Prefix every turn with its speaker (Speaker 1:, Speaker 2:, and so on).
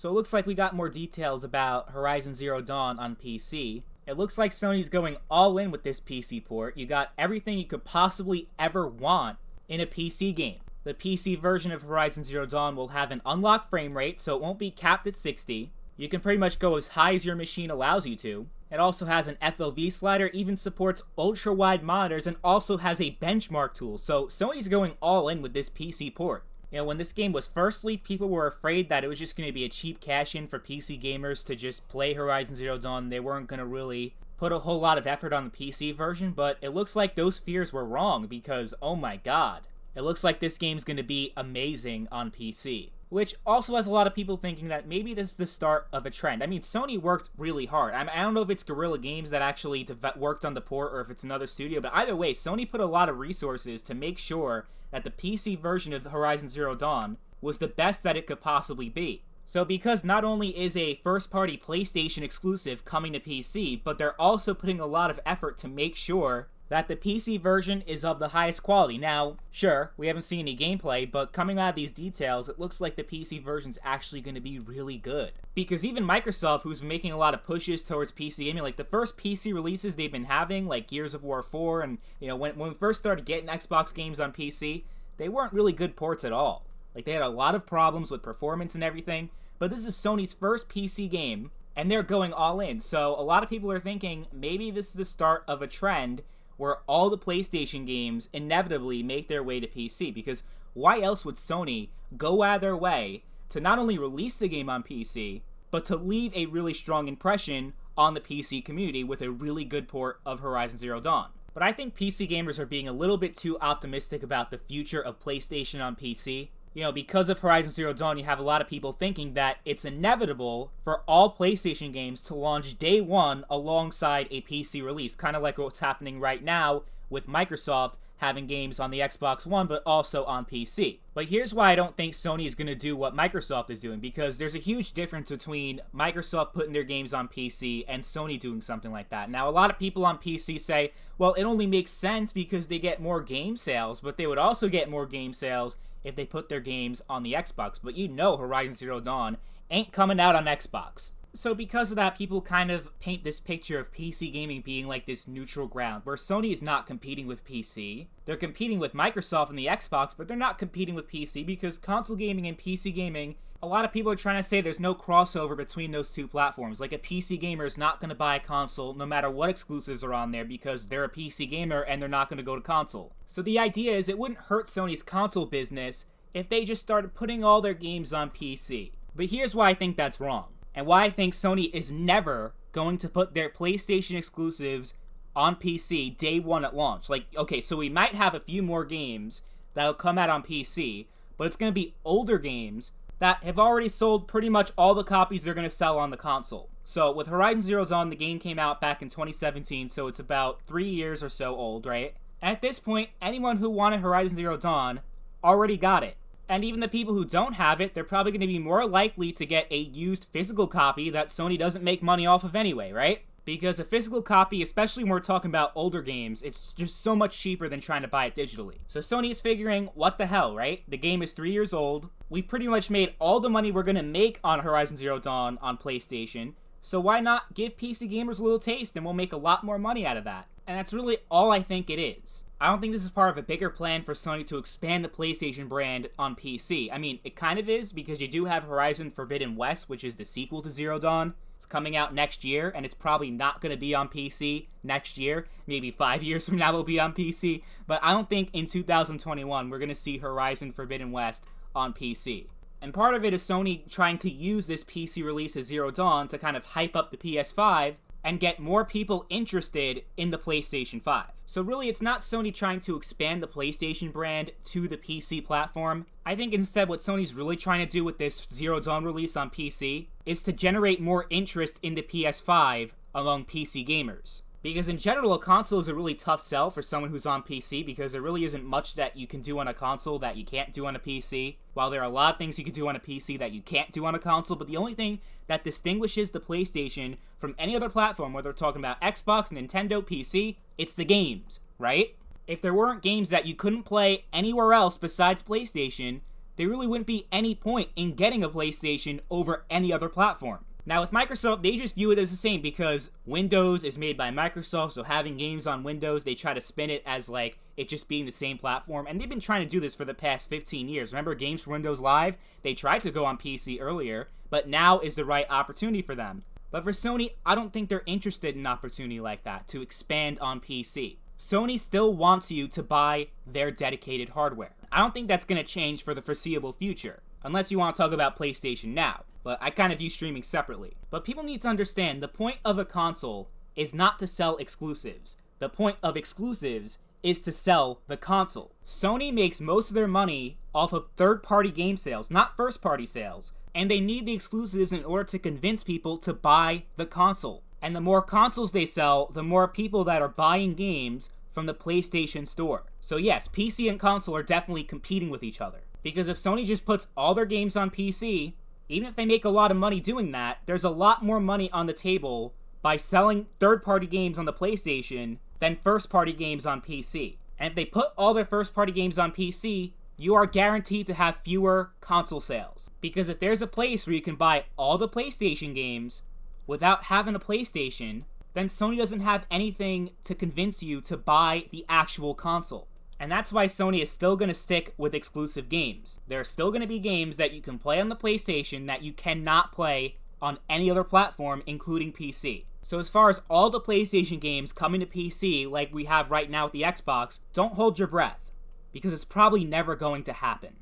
Speaker 1: So it looks like we got more details about Horizon Zero Dawn on PC. It looks like Sony's going all in with this PC port. You got everything you could possibly ever want in a PC game. The PC version of Horizon Zero Dawn will have an unlocked frame rate, so it won't be capped at 60. You can pretty much go as high as your machine allows you to. It also has an FLV slider, even supports ultra-wide monitors, and also has a benchmark tool. So Sony's going all in with this PC port. You know, when this game was first leaked, people were afraid that it was just going to be a cheap cash-in for PC gamers to just play Horizon Zero Dawn. They weren't going to really put a whole lot of effort on the PC version, but it looks like those fears were wrong because, oh my god, it looks like this game's going to be amazing on PC. Which also has a lot of people thinking that maybe this is the start of a trend. I mean, Sony worked really hard. I don't know if it's Guerrilla Games that actually worked on the port or if it's another studio, but either way, Sony put a lot of resources to make sure that the PC version of Horizon Zero Dawn was the best that it could possibly be. So because not only is a first-party PlayStation exclusive coming to PC, but they're also putting a lot of effort to make sure that the PC version is of the highest quality. Now, sure, we haven't seen any gameplay, but coming out of these details, it looks like the PC version's actually going to be really good. Because even Microsoft, who's been making a lot of pushes towards PC gaming, like the first PC releases they've been having, like Gears of War 4, and you know, when we first started getting Xbox games on PC, they weren't really good ports at all. Like, they had a lot of problems with performance and everything, but this is Sony's first PC game, and they're going all in. So a lot of people are thinking, maybe this is the start of a trend where all the PlayStation games inevitably make their way to PC, because why else would Sony go out of their way to not only release the game on PC, but to leave a really strong impression on the PC community with a really good port of Horizon Zero Dawn. But I think PC gamers are being a little bit too optimistic about the future of PlayStation on PC. You know, because of Horizon Zero Dawn, you have a lot of people thinking that it's inevitable for all PlayStation games to launch day one alongside a PC release, kind of like what's happening right now with Microsoft having games on the Xbox One, but also on PC. But here's why I don't think Sony is going to do what Microsoft is doing, because there's a huge difference between Microsoft putting their games on PC and Sony doing something like that. Now, a lot of people on PC say, well, it only makes sense because they get more game sales, but they would also get more game sales if they put their games on the Xbox. But you know Horizon Zero Dawn ain't coming out on Xbox. So because of that, people kind of paint this picture of PC gaming being like this neutral ground, where Sony is not competing with PC. They're competing with Microsoft and the Xbox, but they're not competing with PC because console gaming and PC gaming, a lot of people are trying to say there's no crossover between those two platforms. Like, a PC gamer is not going to buy a console no matter what exclusives are on there because they're a PC gamer and they're not going to go to console. So the idea is it wouldn't hurt Sony's console business if they just started putting all their games on PC. But here's why I think that's wrong, and why I think Sony is never going to put their PlayStation exclusives on PC day one at launch. Like, okay, so we might have a few more games that'll come out on PC, but it's going to be older games that have already sold pretty much all the copies they're going to sell on the console. So with Horizon Zero Dawn, the game came out back in 2017, so it's about 3 years or so old, right? And at this point, anyone who wanted Horizon Zero Dawn already got it. And even the people who don't have it, they're probably going to be more likely to get a used physical copy that Sony doesn't make money off of anyway, right? Because a physical copy, especially when we're talking about older games, it's just so much cheaper than trying to buy it digitally. So Sony is figuring, what the hell, right? The game is 3 years old. We've pretty much made all the money we're going to make on Horizon Zero Dawn on PlayStation. So why not give PC gamers a little taste and we'll make a lot more money out of that? And that's really all I think it is. I don't think this is part of a bigger plan for Sony to expand the PlayStation brand on PC. I mean, it kind of is, because you do have Horizon Forbidden West, which is the sequel to Zero Dawn. It's coming out next year, and it's probably not going to be on PC next year. Maybe 5 years from now it'll be on PC. But I don't think in 2021 we're going to see Horizon Forbidden West on PC. And part of it is Sony trying to use this PC release of Zero Dawn to kind of hype up the PS5 and get more people interested in the PlayStation 5. So really, it's not Sony trying to expand the PlayStation brand to the PC platform. I think instead what Sony's really trying to do with this Zero Dawn release on PC is to generate more interest in the PS5 among PC gamers. Because in general, a console is a really tough sell for someone who's on PC, because there really isn't much that you can do on a console that you can't do on a PC. While there are a lot of things you can do on a PC that you can't do on a console, but the only thing that distinguishes the PlayStation from any other platform, whether we're talking about Xbox, Nintendo, PC, it's the games, right? If there weren't games that you couldn't play anywhere else besides PlayStation, there really wouldn't be any point in getting a PlayStation over any other platform. Now with Microsoft, they just view it as the same because Windows is made by Microsoft, so having games on Windows, they try to spin it as like it just being the same platform, and they've been trying to do this for the past 15 years. Remember Games for Windows Live? They tried to go on PC earlier, but now is the right opportunity for them. But for Sony, I don't think they're interested in an opportunity like that to expand on PC. Sony still wants you to buy their dedicated hardware. I don't think that's going to change for the foreseeable future, unless you want to talk about PlayStation Now. But I kind of view streaming separately. But people need to understand the point of a console is not to sell exclusives. The point of exclusives is to sell the console. Sony makes most of their money off of third-party game sales, not first-party sales. And they need the exclusives in order to convince people to buy the console. And the more consoles they sell, the more people that are buying games from the PlayStation Store. So yes, PC and console are definitely competing with each other. Because if Sony just puts all their games on PC, even if they make a lot of money doing that, there's a lot more money on the table by selling third-party games on the PlayStation than first-party games on PC. And if they put all their first-party games on PC, you are guaranteed to have fewer console sales. Because if there's a place where you can buy all the PlayStation games without having a PlayStation, then Sony doesn't have anything to convince you to buy the actual console. And that's why Sony is still going to stick with exclusive games. There are still going to be games that you can play on the PlayStation that you cannot play on any other platform, including PC. So as far as all the PlayStation games coming to PC, like we have right now with the Xbox, don't hold your breath, because it's probably never going to happen.